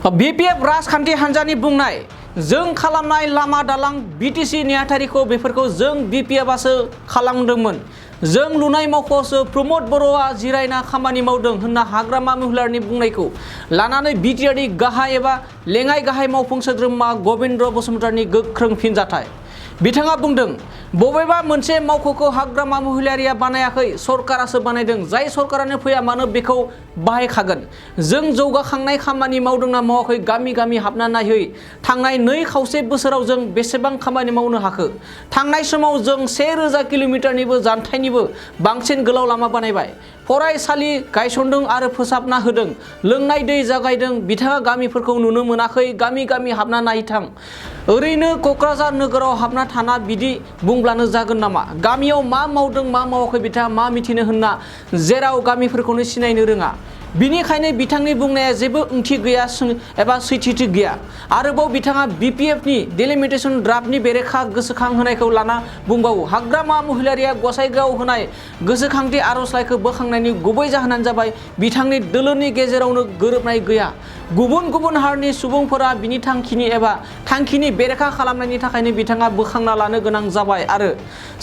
BPF राजखान्थि हान्जानि बुंनाय जों खालामनाय लामा दालां बीटीसी नेहाथारिखौ बेफोरखौ जों बीपीएफआसो खालामदोंमोन जों लुनाय मावख'आवसो प्रमद बर'आ जिरायना खामानि मावदों होनना हाग्रामा महिलारनि बुंनायखौ लानानै बिटिआरनि गाहाय एबा लेङाइ गाहाय मावफुं सोद्रोमा गबिन्द्र बसुमतारिनि गोख्रों फिनजाथाय बिथाङा बुंदों बबेबा मोनसे मावख'खौ हाग्रामा महिलारिया बानायाखै सरकारासो बानायदों जाय सरकारानो फैया मानो बेखौ बाहायखागोन जों जौगाखांनाय खामानि मावदोंना मावाखै गामि गामि हाबना नायहै थांनाय 2.5 बोसोराव जों बेसेबां खामानि मावनो हाखो थांनाय समाव जों 1000 किल'मिटारनिबो जानथायनिबो बांसिन गोलाव लामा बानायबाय फरायसालि गायसनदों आरो फोसाबना होदों लोंनाय दै जागायदों बिथाङा गामिफोरखौ नुनो मोनाखै गामि गामि हाबना नायथां ओरैनो क'क्राझार नोगोराव हाबना थाना बिदि बुंब्लानो जागोन नामा गामियाव मा मावदों मा मावाखै बिथाङा मा मिथिनो होनना जेराव गामिफोरखौनो सिनायनो रोङा बिनिखायनो बिथांनि बुंनाया जेबो ओंथि गैया एबा सैथोथि गैया आरोबाव बिथाङा बीपीएफनि डिलिमिटेशन ड्राफ्टनि बेरेखा गोसोखां होनायखौ लाना बुंबावो हाग्रामा महिलारिया गसाइगाव होनाय गोसोखांथि आर'जलाइखौ बोखांनायनि गुबै जाहोनानो जाबाय बिथांनि दोलोनि गेजेरावनो गोरोबनाय गैया गुबुन गुबुन हारिनि सुबुंफोरा बिनि थांखिनि बेरेखा खालामनायनि थाखायनो बिथाङा बोखांना लानो गोनां जाबाय आरो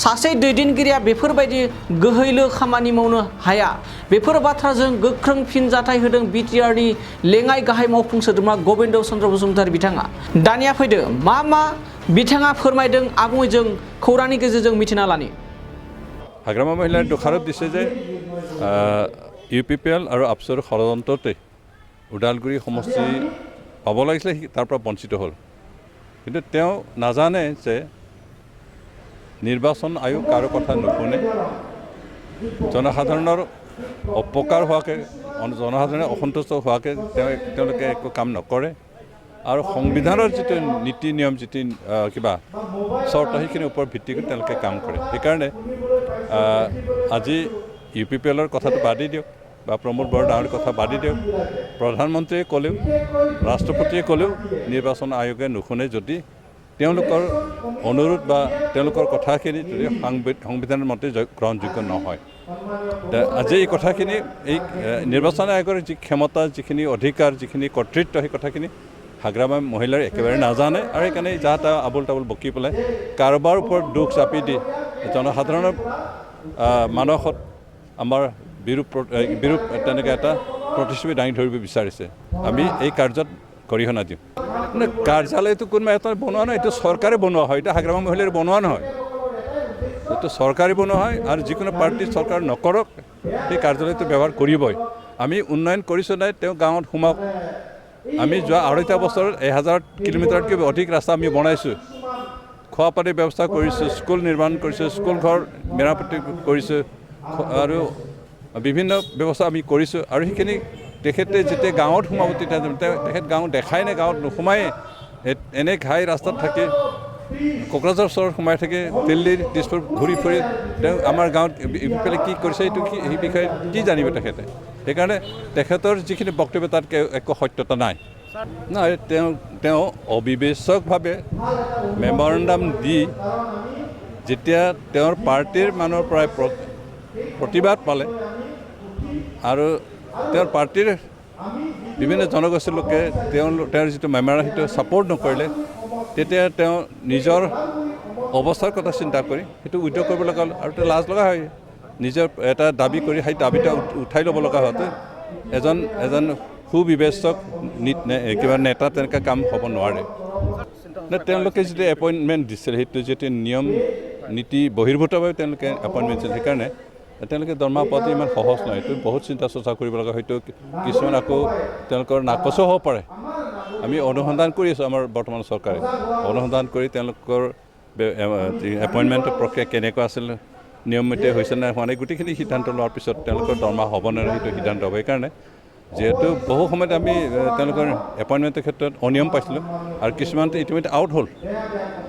सासे दैदेनगिरिया बेफोरबायदि गोहैलो खामानि मावनो हाया बेफोर बाथ्राजों गोख्रों फिनजाथाय होदों बिटिआरनि लेङाइ गाहाय मावफुं सोद्रोमा गबिन्द्र चन्द्र बसुमतारी बिथाङा दानिया फैदो मा बिथाङा फोरमायदों आबुङै जों खौरांनि गेजेरजों मिथिना लानि हाग्रामा महिलार दोषारोप दिसे जे इउपिपिएल और आपसर षড়যন্ত্ৰতে उदालगुरि समष्टि पाब লাগিছিল তাৰ পৰা বঞ্চিত হ'ল কিন্তু তেওঁ নাজানে যে নিৰ্বাচন আয়োগ কাৰো কথা নুশুনে জনসাধাৰণৰ অপকাৰ হোৱাকে জনসাধাৰণে অসন্তুষ্ট হোৱাকে তেওঁলোকে একো কাম নকৰে আৰু সংবিধানৰ যিটো নীতি নিয়ম যিটো কিবা চৰ্ত সেইখিনিৰ ওপৰত ভিত্তি কৰি তেওঁলোকে কাম কৰে সেইকাৰণে আজি ইউপিপিএলৰ কথাটো বাদি দিয়ক বা প্ৰমোদ বৰদাৰ কথা বাদি দিয়ক প্ৰধানমন্ত্ৰীয়ে ক'লেও ৰাষ্ট্ৰপতিয়ে ক'লেও নিৰ্বাচন আয়োগে নুশুনে যদি তেওঁলোকৰ অনুৰোধ বা তেওঁলোকৰ কথাখিনি যদি সংবিধানৰ মতে গ্ৰহণযোগ্য নহয় আজি এই কথাখিনি এই নিৰ্বাচন আয়োগৰ যি ক্ষমতা যিখিনি অধিকাৰ যিখিনি কৰ্তৃত্ব সেই কথাখিনি হাগ্ৰামা মহিলাৰ একেবাৰে নাজানে আৰু সেইকাৰণে যা তা আবুল তাবুল বকি পেলাই কাৰোবাৰ ওপৰত দুখ চাপি দি জনসাধাৰণৰ মানসত আমাৰ বিৰূপ তেনেকৈ এটা প্ৰতিশ্ৰুতি দাঙি ধৰিব বিচাৰিছে আমি এই কাৰ্যত গৰিহণা দিওঁ মানে কাৰ্যালয়টো কোনোবা এটা বনোৱা নহয় এইটো চৰকাৰে বনোৱা হয় এটা হাগ্ৰামা মহিলাৰ বনোৱা নহয় এইটো চৰকাৰে বনোৱা হয় আৰু যিকোনো পাৰ্টি চৰকাৰ নকৰক সেই কাৰ্যালয়টো ব্যৱহাৰ কৰিবই আমি উন্নয়ন কৰিছোঁ নাই তেওঁ গাঁৱত সোমাওক আমি যোৱা 2.5 বছৰত 1000 কিলোমিটাৰতকৈ অধিক ৰাস্তা আমি বনাইছোঁ খোৱা পানীৰ ব্যৱস্থা কৰিছোঁ স্কুল নিৰ্মাণ কৰিছোঁ স্কুল ঘৰ মেৰামতি কৰিছোঁ আৰু বিভিন্ন ব্যৱস্থা আমি কৰিছোঁ আৰু সেইখিনি তেখেতে যেতিয়া গাঁৱত সোমাব তেতিয়া তেখেত গাঁও দেখাই নাই গাঁৱত নোসোমাই এনে ঘাই ৰাস্তাত থাকে কোকৰাঝাৰ চহৰত সোমাই থাকে দিল্লী দিছপুৰ ঘূৰি ফুৰি তেওঁ আমাৰ গাঁৱত ইফালে কি কৰিছে এইটো কি এই বিষয়ে কি জানিব তেখেতে সেইকাৰণে তেখেতৰ যিখিনি বক্তব্য তাত একো সত্যতা নাই তেওঁ অবিবেচকভাৱে মেমৰেণ্ডাম দি যেতিয়া তেওঁৰ পাৰ্টিৰ মানুহৰ পৰাই প্ৰতিবাদ পালে আৰু তেওঁৰ পাৰ্টিৰ বিভিন্ন জনগোষ্ঠীৰ লোকে তেওঁৰ যিটো মেমৰেণ্ডাম সেইটো ছাপোৰ্ট নকৰিলে তেতিয়া তেওঁ নিজৰ অৱস্থাৰ কথা চিন্তা কৰি সেইটো উইথড্ৰ কৰিব লগা হ'ল আৰু লাজ লগা হয় নিজৰ এটা দাবী কৰি সেই দাবীটা উঠাই ল'ব লগা হওঁতে এজন সুবিবেচক কিবা নেতা তেনেকৈ কাম হ'ব নোৱাৰে তেওঁলোকে যিটো এপইণ্টমেণ্ট দিছিল সেইটো যিটো নিয়ম নীতি বহিৰ্ভূতভাৱে তেওঁলোকে এপইণ্টমেণ্ট দিছিল সেইকাৰণে তেওঁলোকে দৰমহা পোৱাটো ইমান সহজ নহয় এইটো বহুত চিন্তা চৰ্চা কৰিব লগা হয়তো কিছুমান আকৌ তেওঁলোকৰ নাকচো হ'ব পাৰে আমি অনুসন্ধান কৰি আছোঁ আমাৰ বৰ্তমান চৰকাৰে অনুসন্ধান কৰি তেওঁলোকৰ এপইণ্টমেণ্টৰ প্ৰক্ৰিয়া কেনেকুৱা আছিল নিয়মমতে হৈছে নাই হোৱা নাই গোটেইখিনি সিদ্ধান্ত লোৱাৰ পিছত তেওঁলোকৰ দৰমহা হ'ব নে সেইটো সিদ্ধান্ত হ'ব সেইকাৰণে যিহেতু বহু সময়ত আমি তেওঁলোকৰ এপইণ্টমেণ্টৰ ক্ষেত্ৰত অনিয়ম পাইছিলোঁ আৰু কিছুমানটো ইতিমধ্যে আউট হ'ল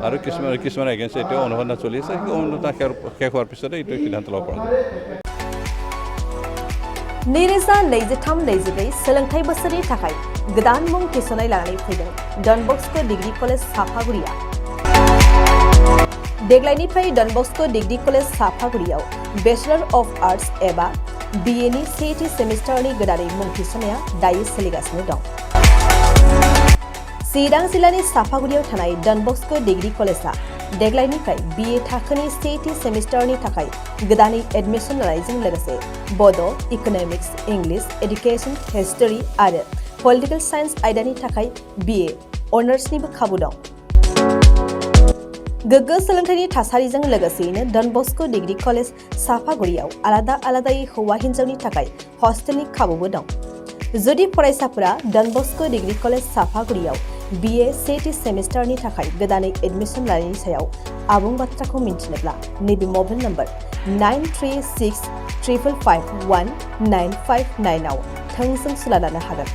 আৰু কিছুমান এগেইনষ্ট এতিয়াও অনুসন্ধান চলি আছে সেই অনুসন্ধান শেষ হোৱাৰ পিছতে এইটো সিদ্ধান্ত ল'ব পৰা যায় नैरोजा 23-24 सोलोंथाइ बोसोरनि थाखाय गोदान मुं थिसननाय लानानै फैदों डन बस्क' डिग्री कलेज साफागुरिया देग्लायनिफ्राय डन बस्क' डिग्री कलेज साफागुरियाव बेचलर अफ आर्ट्स एबा BA नि सेथि सेमिस्टारनि गोदानै मुं थिसननाया दायो सोलिगासिनो दं। चिरां जिल्लानि साफागुरियाव थानाय डन बस्क' डिग्री कलेजआ देग्लायनिफ्राय BA थाखोनि सेथि सेमिस्टारनि थाखाय गोदानै एडमिशन लानायजों लोगोसे बड', इक'नमिक्स, इंलिश, एडुकेशन, हिस्टरी आरो पलिटिकल साइन्स आयदानि थाखाय BA अनार्सनिबो खाबु दं। गोग्गो सोलोंथाइनि थासारिजों लोगोसेयैनो डन बस्क' डिग्री कलेज साफागुरियाव आलादा आलादायै हौवा हिन्जावनि थाखाय हस्टेलनि खाबुबो दं। जुदि फरायसाफोरा done Bosco' degree college साफागुरियाव BA सेथि सेमिस्टारनि थाखाय गोदानै एडमिशन लानायनि सायाव आबुं बाथ्राखौ मिन्थिनोब्ला नैबे मबाइल नम्बर 9365519559 आव थोंजों सुला लानो हागोन।